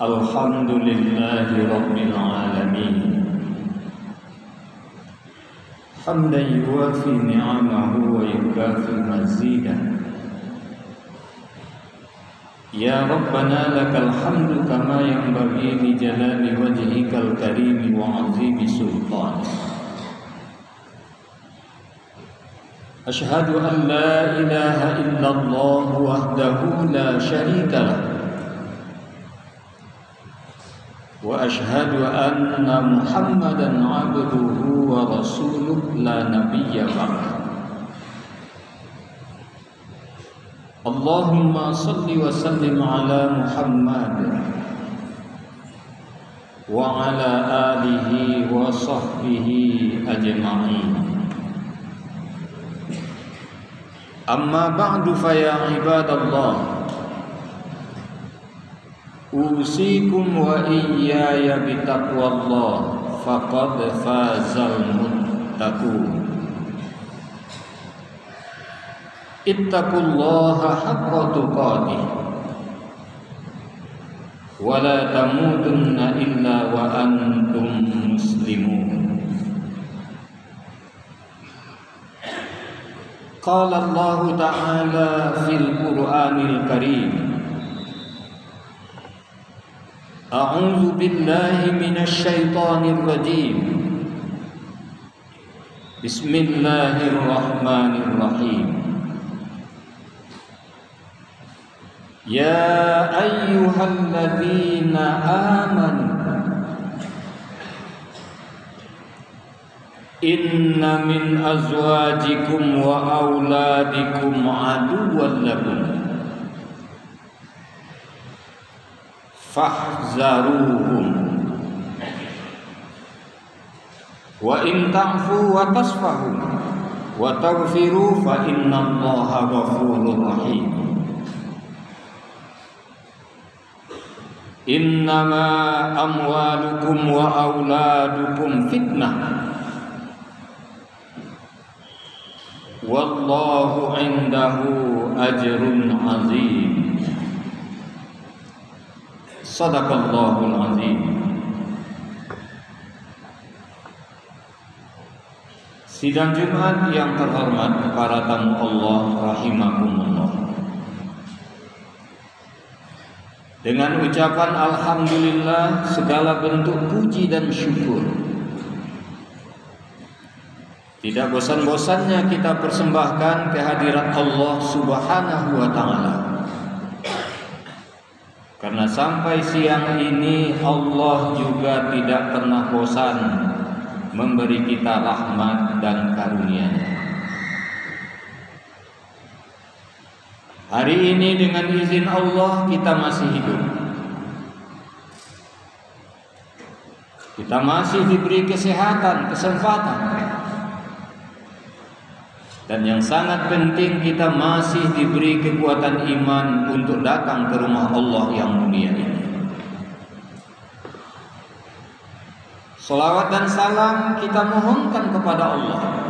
Alhamdulillahi Rabbil Alamin. Hamdan yuwafi ni'amahu wa yukafi mazidah. Ya Rabbana lakal hamdu kama yanbaghi li jalali wajhikal karim wa 'azimi sultanik. Ashhadu an la ilaha illallah wahdahu la syarika lah. Wa ashhadu anna Muhammadan 'abduhu wa rasuluhu la nabiyya ba'dahu. Allahumma salli wa sallim ala Muhammad wa ala alihi wa sahbihi ajma'in. Amma ba'du fa ya ibadallah, usikum wa iyaya bitaqwallah faqad fazal muttaqun. Ittaqullaha haqqa tuqatih wa la tamutunna illa wa antum muslimun. Qala Allah Ta'ala fil Qur'anil Karim, A'udzu billahi minasy syaithanir rajim. Bismillahirrahmanirrahim. Ya ayyuhalladzina amanu inna min azwajikum wa auladikum aduwwan lakum fahzaruhum wa in ta'fu wa tasfahu wa taghfiru fa innallaha ghafurur rahim. Innama amwalukum wa auladukum fitnah wallahu indahu ajrun azim. Sadaqallahul azim. Sidang Jumat yang terhormat, para tamu Allah rahimakumullah. Dengan ucapan alhamdulillah, segala bentuk puji dan syukur tidak bosan-bosannya kita persembahkan kehadirat Allah Subhanahu wa Ta'ala. Karena sampai siang ini Allah juga tidak pernah bosan memberi kita rahmat dan karunia-Nya. Hari ini dengan izin Allah kita masih hidup. Kita masih diberi kesehatan, kesempatan. Dan yang sangat penting, kita masih diberi kekuatan iman untuk datang ke rumah Allah yang mulia ini. Salawat dan salam kita mohonkan kepada Allah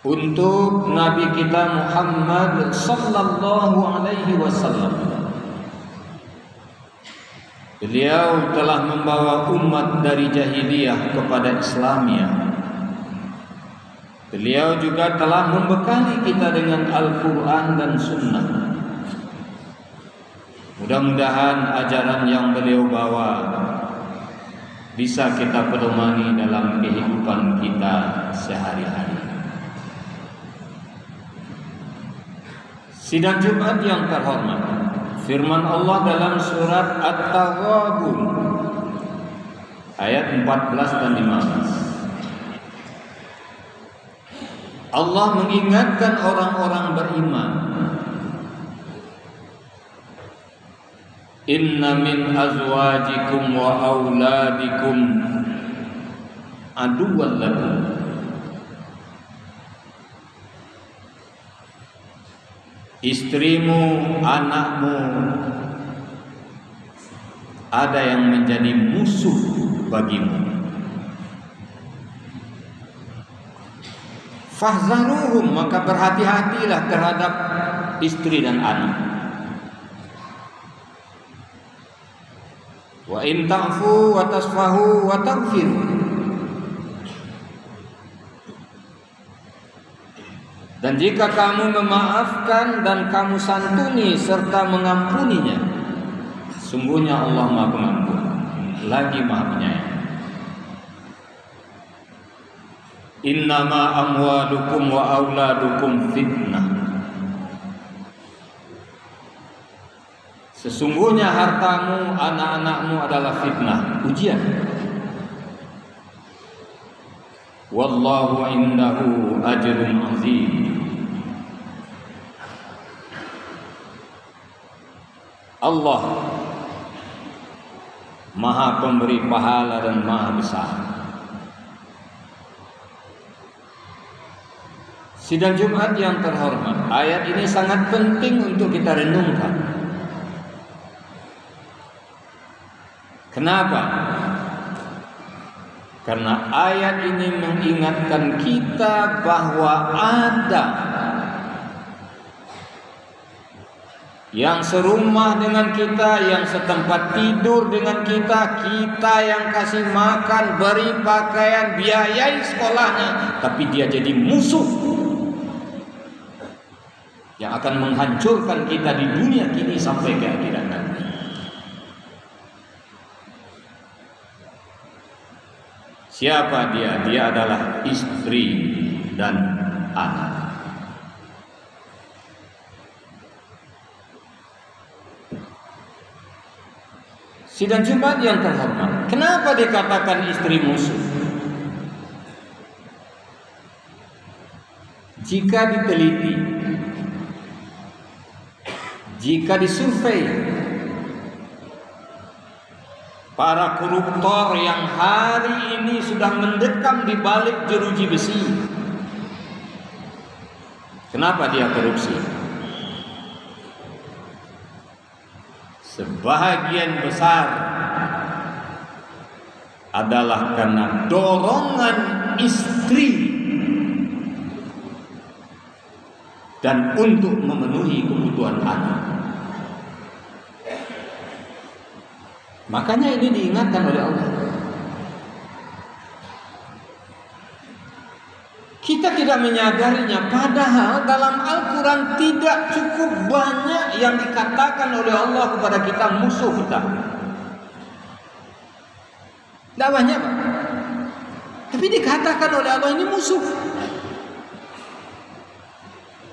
untuk Nabi kita Muhammad sallallahu alaihi wasallam. Beliau telah membawa umat dari jahiliyah kepada Islamiyah. Beliau juga telah membekali kita dengan Al-Quran dan Sunnah. Mudah-mudahan ajaran yang beliau bawa bisa kita pedomani dalam kehidupan kita sehari-hari. Sidang Jumat yang terhormat, firman Allah dalam surat At-Taghabun ayat 14 dan 15. Allah mengingatkan orang-orang beriman, inna min azwajikum wa auladikum aduwwan lakum. Istrimu, anakmu ada yang menjadi musuh bagimu. Fahzaruhum, maka berhati-hatilah terhadap istri dan anak. Wa in ta'fu wa tasfahu wa taghfiru. Dan jika kamu memaafkan dan kamu santuni serta mengampuninya, sungguhnya Allah Maha Pengampun lagi Maha Penyayang. Innama amwalukum wa auladukum fitnah. Sesungguhnya hartamu, anak-anakmu adalah fitnah, ujian. Wallahu indahu ajrun azim. Allah Maha Pemberi pahala dan Maha Besar. Sidang Jumat yang terhormat, ayat ini sangat penting untuk kita renungkan. Kenapa? Karena ayat ini mengingatkan kita bahwa ada yang serumah dengan kita, yang setempat tidur dengan kita, kita yang kasih makan, beri pakaian, biayai sekolahnya, tapi dia jadi musuh yang akan menghancurkan kita di dunia kini sampai ke akhirat nanti. Siapa dia? Dia adalah istri dan anak. Sidang Jumat yang terhormat, kenapa dikatakan istri musuh? Jika diteliti, jika disurvei, para koruptor yang hari ini sudah mendekam di balik jeruji besi, kenapa dia korupsi? Sebahagian besar adalah karena dorongan istri dan untuk memenuhi kebutuhan anak. Makanya ini diingatkan oleh Allah. Kita tidak menyadarinya, padahal dalam Al-Quran tidak cukup banyak yang dikatakan oleh Allah kepada kita musuh kita. Tidak banyak, Pak. Tapi dikatakan oleh Allah ini musuh.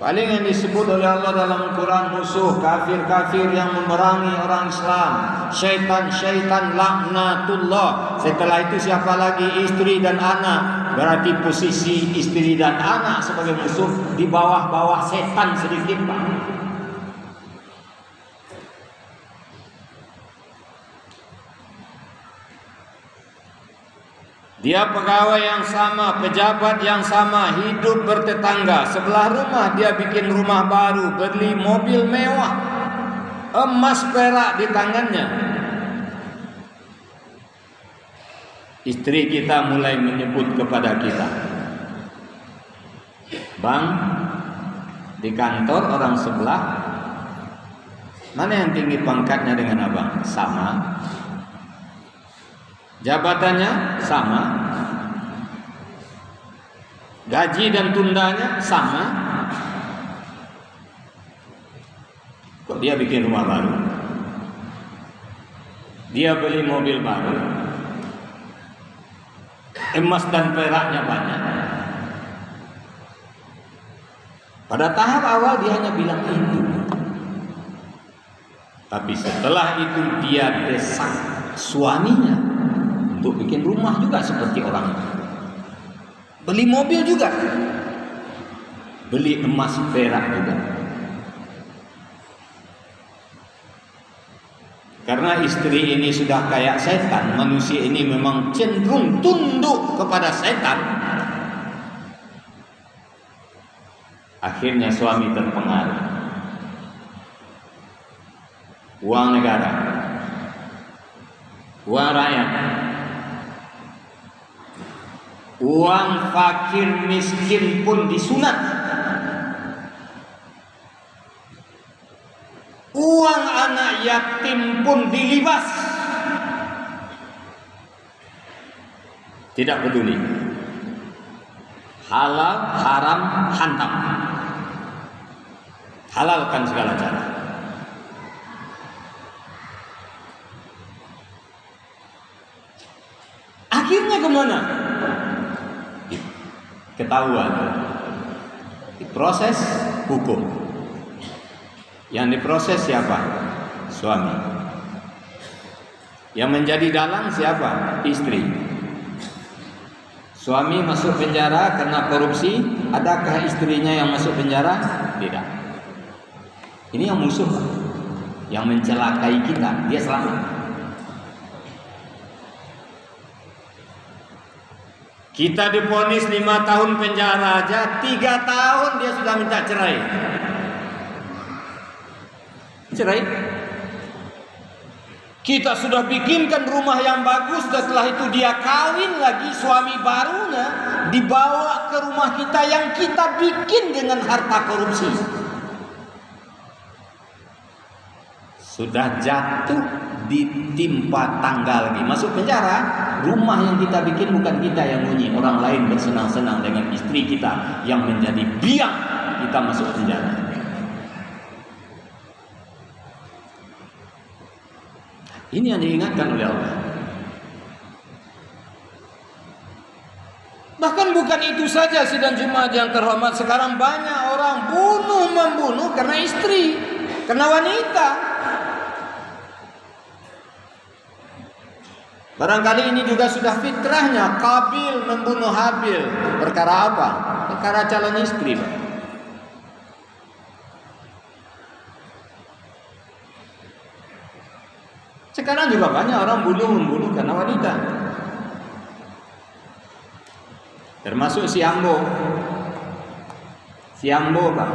Paling yang disebut oleh Allah dalam Quran musuh, kafir-kafir yang memerangi orang Islam, syaitan-syaitan laknatullah. Setelah itu siapa lagi? Istri dan anak. Berarti posisi istri dan anak sebagai musuh di bawah-bawah setan sedikit, Pak. Dia pegawai yang sama, pejabat yang sama, hidup bertetangga. Sebelah rumah dia bikin rumah baru, beli mobil mewah, emas perak di tangannya. Istri kita mulai menyebut kepada kita, Bang, di kantor orang sebelah, mana yang tinggi pangkatnya dengan abang? Sama. Jabatannya sama, gaji dan tundanya sama. Kok dia bikin rumah baru? Dia beli mobil baru, emas dan peraknya banyak. Pada tahap awal dia hanya bilang itu, tapi setelah itu dia desak suaminya untuk bikin rumah juga seperti orang itu, beli mobil juga, beli emas perak juga. Karena istri ini sudah kayak setan, manusia ini memang cenderung tunduk kepada setan. Akhirnya suami terpengaruh. Uang negara, uang rakyat, uang fakir miskin pun disunat. Uang anak yatim pun dilibas. Tidak peduli. Halal, haram, hantam. Halalkan segala cara. Akhirnya kemana? Ketahuan. Proses hukum. Yang diproses siapa? Suami. Yang menjadi dalang siapa? Istri. Suami masuk penjara karena korupsi. Adakah istrinya yang masuk penjara? Tidak. Ini yang musuh, yang mencelakai kita. Dia selamat. Kita divonis 5 tahun penjara aja, 3 tahun dia sudah minta cerai. Cerai. Kita sudah bikinkan rumah yang bagus, setelah itu dia kawin lagi, suami barunya dibawa ke rumah kita yang kita bikin dengan harta korupsi. Sudah jatuh, ditimpa tangga lagi, masuk penjara. Rumah yang kita bikin bukan kita yang bunyi, orang lain bersenang-senang dengan istri kita yang menjadi biang, kita masuk penjara. Ini yang diingatkan oleh Allah. Bahkan bukan itu saja, sidang Jumat yang terhormat, sekarang banyak orang membunuh karena istri, karena wanita. Barangkali ini juga sudah fitrahnya. Qabil membunuh Habil. Perkara apa? Perkara calon istri, Pak. Sekarang juga banyak orang membunuh karena wanita. Termasuk si Ambo, Pak.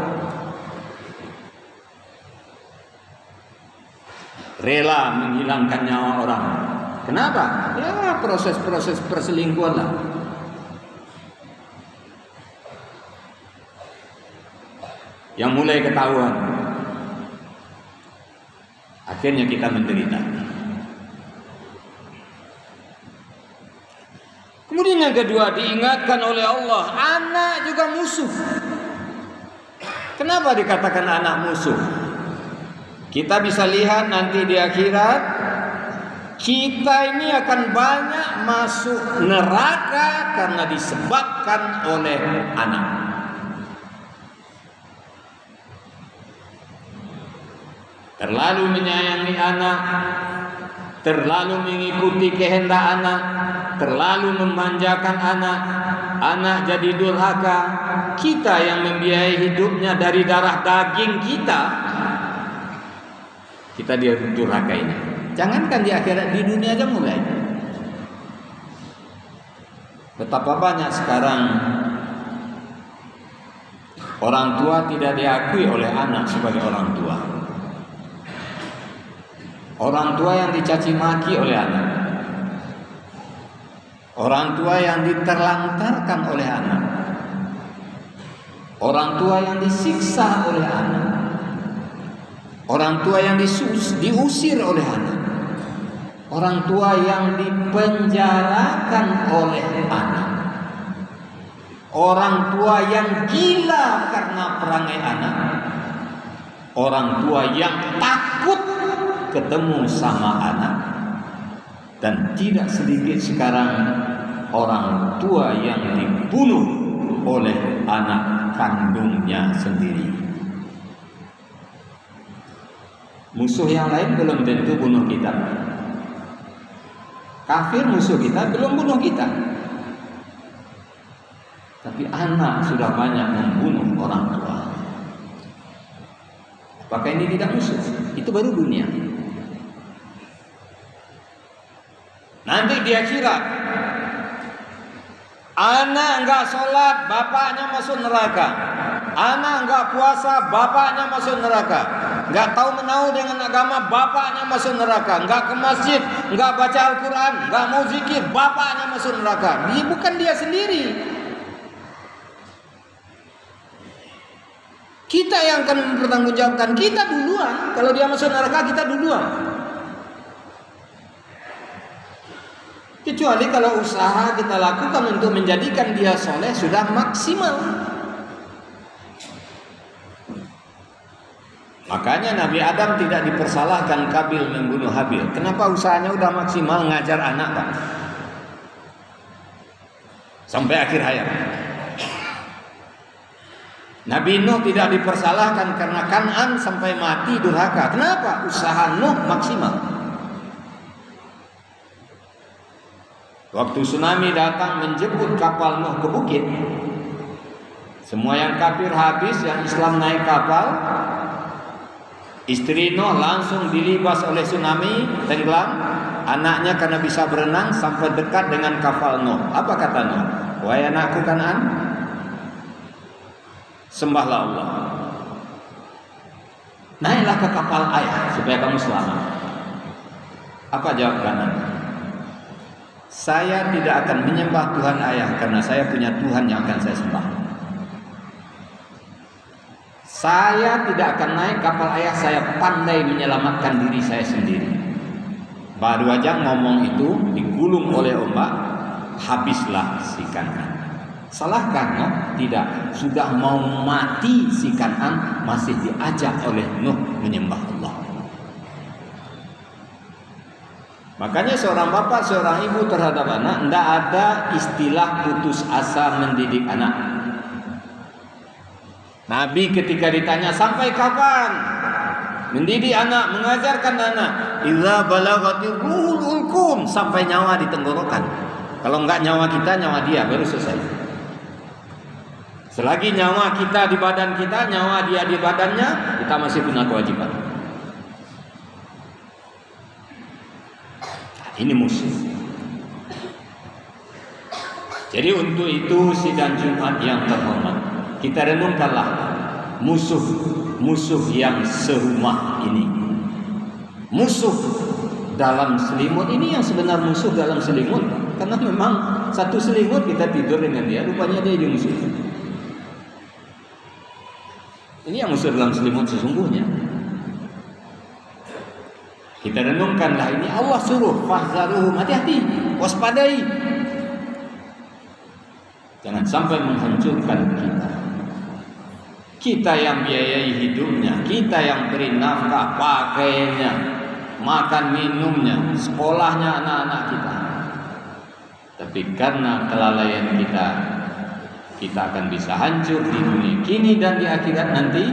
Rela menghilangkan nyawa orang. Kenapa? Ya proses-proses perselingkuhan lah. Yang mulai ketahuan. Akhirnya kita menderita. Kemudian yang kedua, diingatkan oleh Allah, anak juga musuh. Kenapa dikatakan anak musuh? Kita bisa lihat nanti di akhirat, kita ini akan banyak masuk neraka karena disebabkan oleh anak. Terlalu menyayangi anak, terlalu mengikuti kehendak anak, terlalu memanjakan anak, anak jadi durhaka. Kita yang membiayai hidupnya dari darah daging kita dia durhaka ini. Jangankan di akhirat, di dunia aja mulai. Betapa banyak sekarang orang tua tidak diakui oleh anak sebagai orang tua. Orang tua yang dicaci maki oleh anak. Orang tua yang diterlantarkan oleh anak. Orang tua yang disiksa oleh anak. Orang tua yang diusir oleh anak. Orang tua yang dipenjarakan oleh anak. Orang tua yang gila karena perangai anak. Orang tua yang takut ketemu sama anak. Dan tidak sedikit sekarang orang tua yang dibunuh oleh anak kandungnya sendiri. Musuh yang lain belum tentu bunuh kita. Kafir musuh kita belum bunuh kita. Tapi anak sudah banyak membunuh orang tua. Apakah ini tidak musuh? Itu baru dunia. Nanti di akhirat, anak enggak sholat, bapaknya masuk neraka. Anak enggak puasa, bapaknya masuk neraka. Enggak tahu menahu dengan agama, bapaknya masuk neraka. Enggak ke masjid, enggak baca Al-Quran, enggak mau zikir, bapaknya masuk neraka. Dia bukan dia sendiri. Kita yang akan mempertanggungjawabkan. Kita duluan. Kalau dia masuk neraka, kita duluan. Kita Kecuali kalau usaha kita lakukan untuk menjadikan dia soleh sudah maksimal. Makanya Nabi Adam tidak dipersalahkan Kabil membunuh Habil. Kenapa? Usahanya udah maksimal, ngajar anak Pak, sampai akhir hayat. Nabi Nuh tidak dipersalahkan karena Kan'an sampai mati durhaka. Kenapa? Usaha Nuh maksimal. Waktu tsunami datang menjemput kapal Nuh ke bukit, semua yang kafir habis, yang Islam naik kapal. Istri Nuh langsung dilibas oleh tsunami, tenggelam. Anaknya karena bisa berenang sampai dekat dengan kapal Nuh. Apa kata Nuh? Wahai anakku Kan'an, sembahlah Allah. Naiklah ke kapal ayah supaya kamu selamat. Apa jawab Kan'an? Saya tidak akan menyembah Tuhan ayah karena saya punya Tuhan yang akan saya sembah. Saya tidak akan naik kapal ayah, saya pandai menyelamatkan diri saya sendiri. Baru aja ngomong itu digulung oleh ombak, habislah si Kan'an. Salahkah Nuh? Tidak. Sudah mau mati si Kan'an masih diajak oleh Nuh menyembah Allah. Makanya seorang bapak, seorang ibu terhadap anak, tidak ada istilah putus asa mendidik anak. Nabi ketika ditanya sampai kapan mendidik anak, mengajarkan anak, idza balaghatir ruhul hulqum, sampai nyawa di tenggorokan. Kalau enggak nyawa kita, nyawa dia, baru selesai. Selagi nyawa kita di badan kita, nyawa dia di badannya, kita masih punya kewajiban. Ini musuh. Jadi untuk itu sidang Jumat yang terhormat, kita renungkanlah musuh yang serumah ini. Musuh dalam selimut ini yang sebenar musuh dalam selimut, karena memang satu selimut kita tidur dengan dia, rupanya dia jadi musuh. Ini yang musuh dalam selimut sesungguhnya. Kita renungkanlah ini, Allah suruh fahzaruhum, hati-hati, waspadai. Jangan sampai menghancurkan kita. Kita yang biayai hidupnya, kita yang beri nafkah, pakainya, makan minumnya, sekolahnya anak-anak kita. Tapi karena kelalaian kita akan bisa hancur di dunia kini dan di akhirat nanti.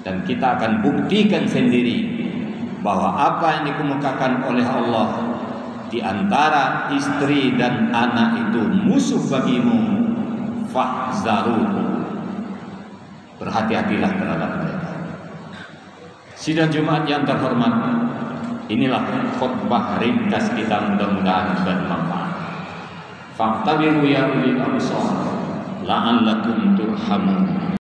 Dan kita akan buktikan sendiri bahwa apa yang dikemukakan oleh Allah di antara istri dan anak itu musuh bagimu, fahzaruhu, berhati-hatilah terhadap mereka. Sidang Jumat yang terhormat, inilah khutbah ringkas kita, mudah-mudahan bermanfaat. Fa'tabiru ya ulil absar la'allakum turhamun.